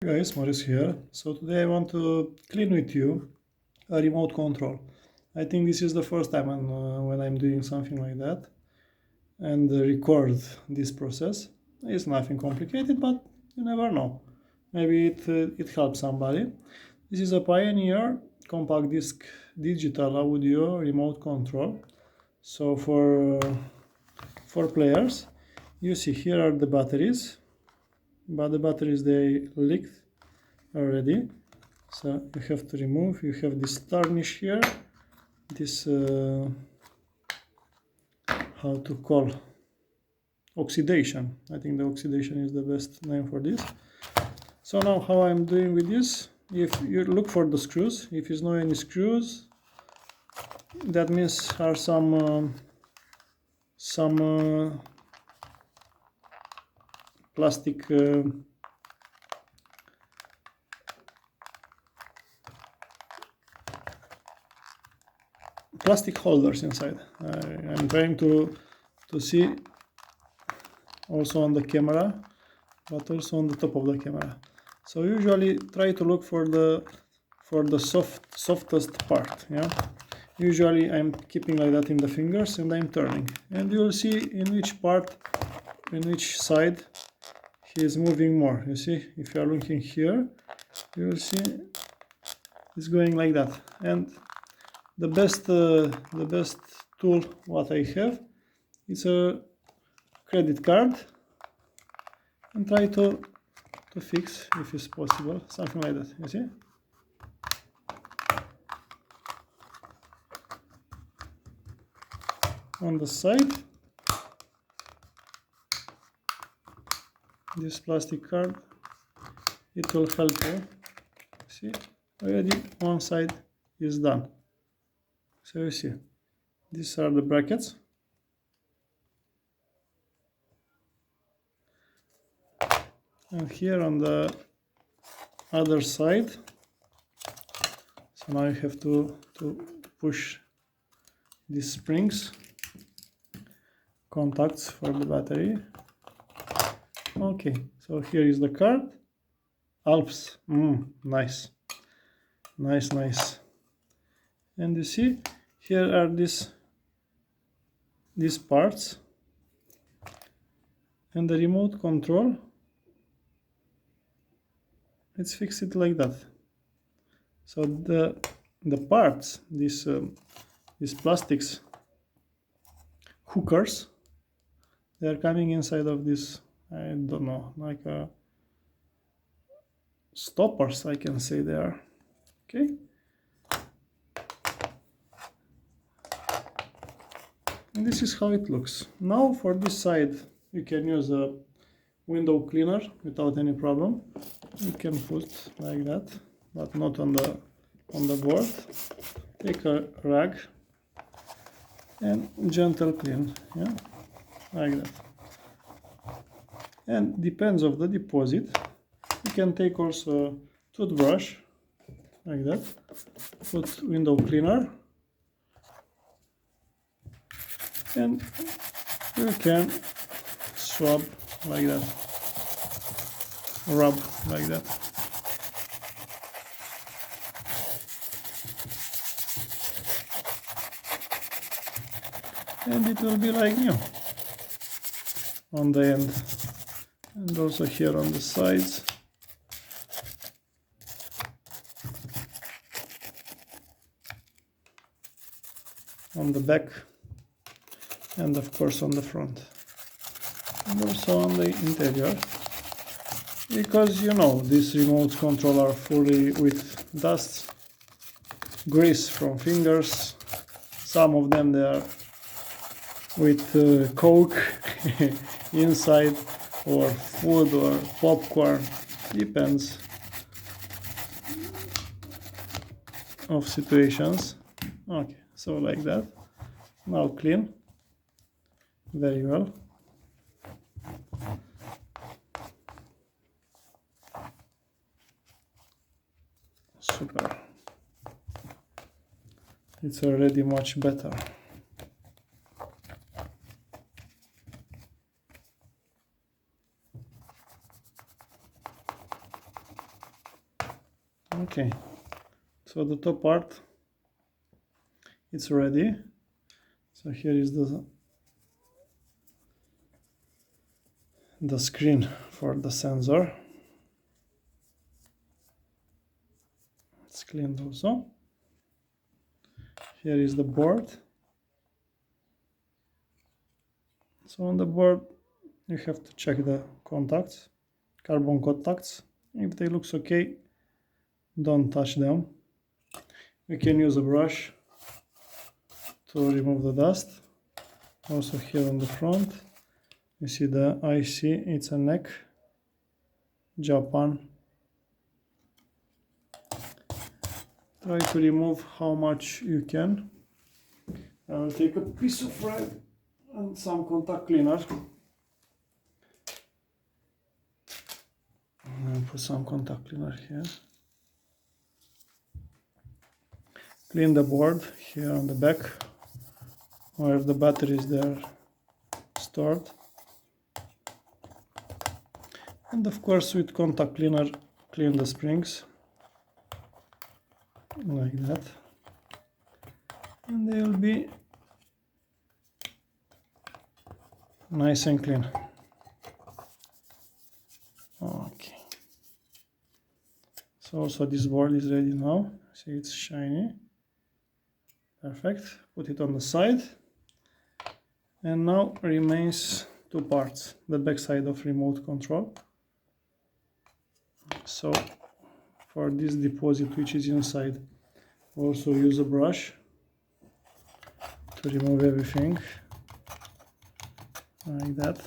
Hey guys, Marius here. So today I want to clean with you a remote control. I think this is the first time when I'm doing something like that and record this process. It's nothing complicated, but you never know. Maybe it helps somebody. This is a Pioneer compact disc digital audio remote control. So for players, you see here are the batteries, but the batteries they leaked already, so you have to remove. You have this tarnish here, this how to call, oxidation. I think the oxidation is the best name for this. So now how I'm doing with this, if you look for the screws, if there's no any screws, that means are some plastic plastic holders inside. I'm trying to see also on the camera, but also on the top of the camera. So usually try to look for the softest part. Yeah, usually I'm keeping like that in the fingers and I'm turning, and you will see in which part, in which side he is moving more. You see, if you are looking here, you will see it's going like that. And the best tool what I have is a credit card, and try to fix, if it's possible, something like that. You see, on the side, this plastic card, it will help you. See, already one side is done. So you see, these are the brackets, and here on the other side, so now you have to push these springs, contacts for the battery. Okay, so here is the card. Alps, nice. And you see, here are these parts, and the remote control, it's fixed like that. So the parts, these plastics hookers, they are coming inside of this, I don't know, like stoppers, I can say they are. Okay, and this is how it looks. Now for this side, you can use a window cleaner without any problem. You can put like that, but not on the board. Take a rag and gentle clean, yeah, like that. And depends of the deposit, you can take also a toothbrush like that, put window cleaner, and you can swab like that, rub like that. And it will be like new on the end, and also here on the sides. On the back, and of course on the front, and also on the interior, because you know these remote control are fully with dust, grease from fingers. Some of them they are with coke inside, or food or popcorn, depends of situations. Okay, so like that. Now clean very well. Super, it's already much better. Okay, so the top part, it's ready. So here is the screen for the sensor. It's cleaned also. Here is the board. So on the board you have to check the contacts, carbon contacts. If they look okay, don't touch them. You can use a brush to remove the dust. Also here on the front you see the IC, it's a neck, Japan. Try to remove how much you can. I will take a piece of thread and some contact cleaner. I'll put some contact cleaner here. Clean the board here on the back where the batteries there stored. And of course with contact cleaner clean the springs like that. And they will be nice and clean. Okay. So also this board is ready now. See, it's shiny. Perfect. Put it on the side. And now remains two parts. The back side of remote control. So for this deposit which is inside, also use a brush to remove everything like that.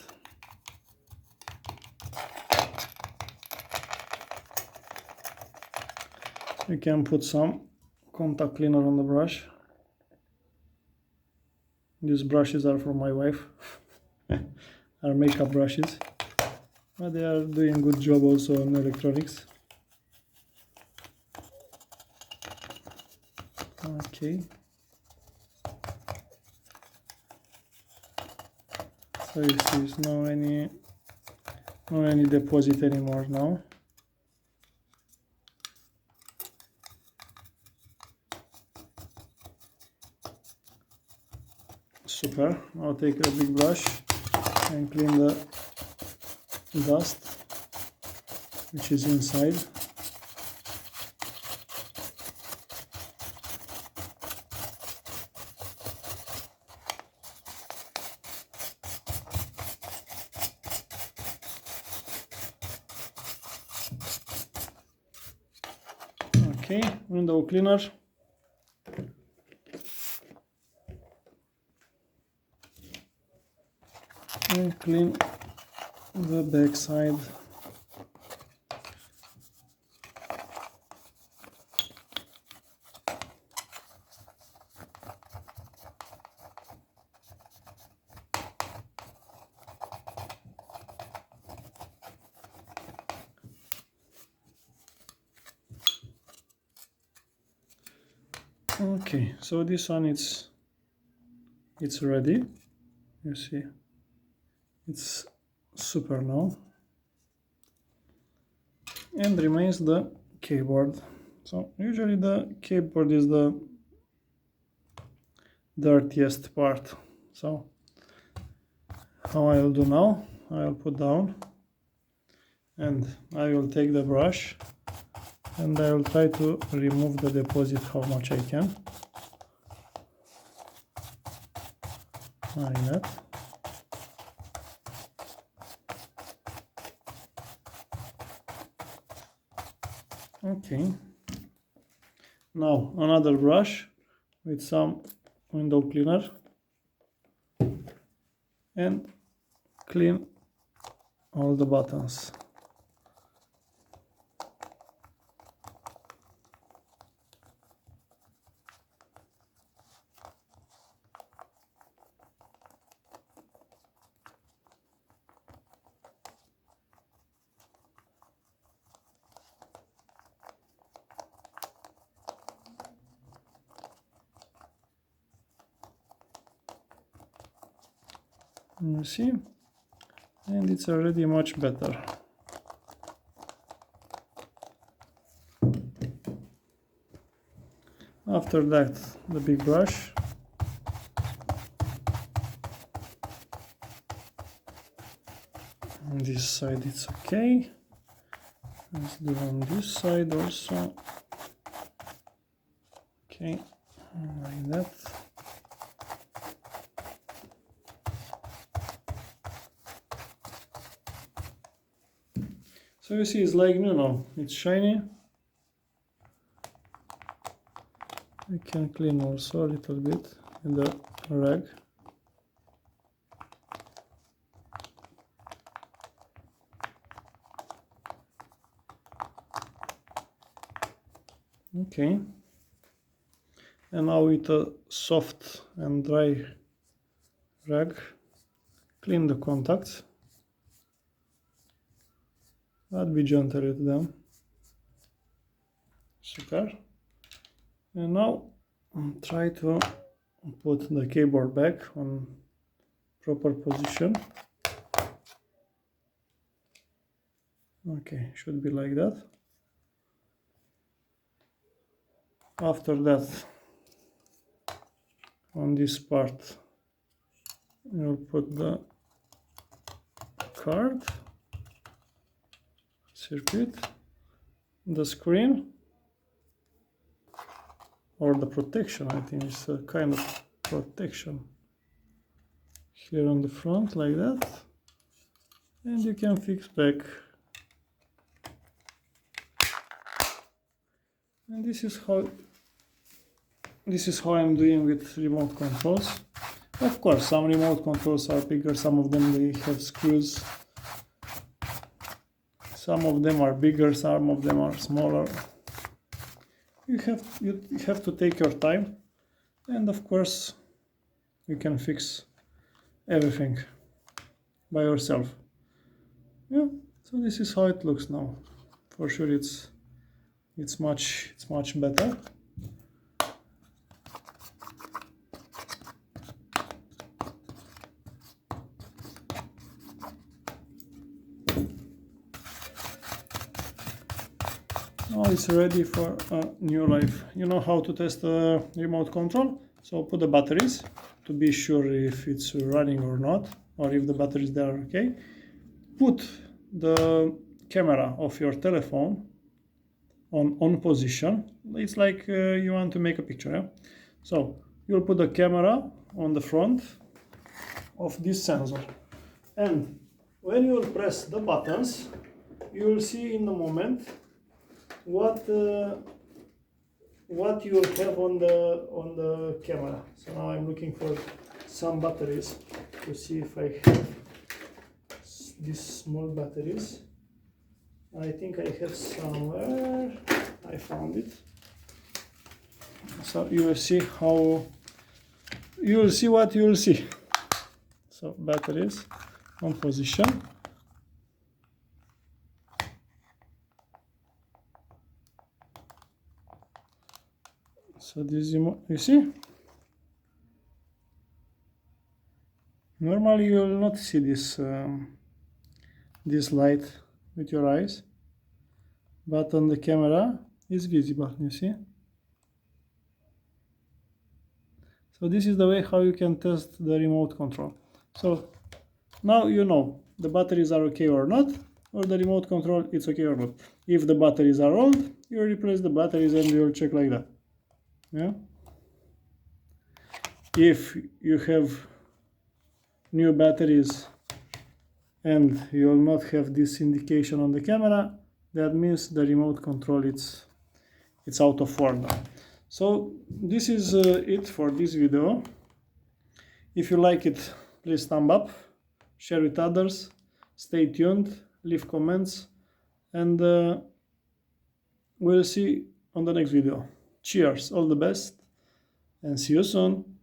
You can put some contact cleaner on the brush. These brushes are from my wife, are makeup brushes, but they are doing good job also on electronics. Okay. So you see, there's no any deposit anymore now. Super. I'll take a big brush and clean the dust which is inside. Okay, window cleaner. And clean the back side. Okay, so this one it's ready. You see, it's super now. And remains the keyboard. So usually the keyboard is the dirtiest part. So how I will do now, I will put down and I will take the brush and I will try to remove the deposit how much I can, like that. Okay, now another brush with some window cleaner and clean all the buttons. You see, and it's already much better. After that, the big brush. On this side it's okay. Let's do on this side also. Okay, like that. So you see, it's like, you know, it's shiny. I can clean also a little bit in the rag. Okay. And now with a soft and dry rag, clean the contacts. But be gentle with them. Super. And now try to put the keyboard back on proper position. Okay, should be like that. After that, on this part, you'll put the card, circuit, the screen, or the protection. I think it's a kind of protection here on the front, like that, and you can fix back. And this is how I'm doing with remote controls. Of course, some remote controls are bigger, some of them they have screws, some of them are bigger, some of them are smaller. You have to take your time, and of course you can fix everything by yourself. Yeah, so this is how it looks now. For sure it's much better. Now it's ready for a new life. You know how to test a remote control? So put the batteries to be sure if it's running or not, or if the batteries there are okay. Put the camera of your telephone on position. It's like you want to make a picture. Yeah? So you'll put the camera on the front of this sensor, and when you will press the buttons, you will see in the moment what you will have on the camera. So now I'm looking for some batteries to see if I have these small batteries. I think I have somewhere. I found it. So you will see what you will see. So batteries on position. So this, you see? Normally you will not see this this light with your eyes, but on the camera is visible, you see? So this is the way how you can test the remote control. So now you know the batteries are okay or not, or the remote control it's okay or not. If the batteries are old, you replace the batteries and you'll check like that. Yeah. If you have new batteries and you will not have this indication on the camera, that means the remote control it's out of order. So this is it for this video. If you like it, please thumb up, share with others, stay tuned, leave comments, and we'll see on the next video. Cheers, all the best, and see you soon.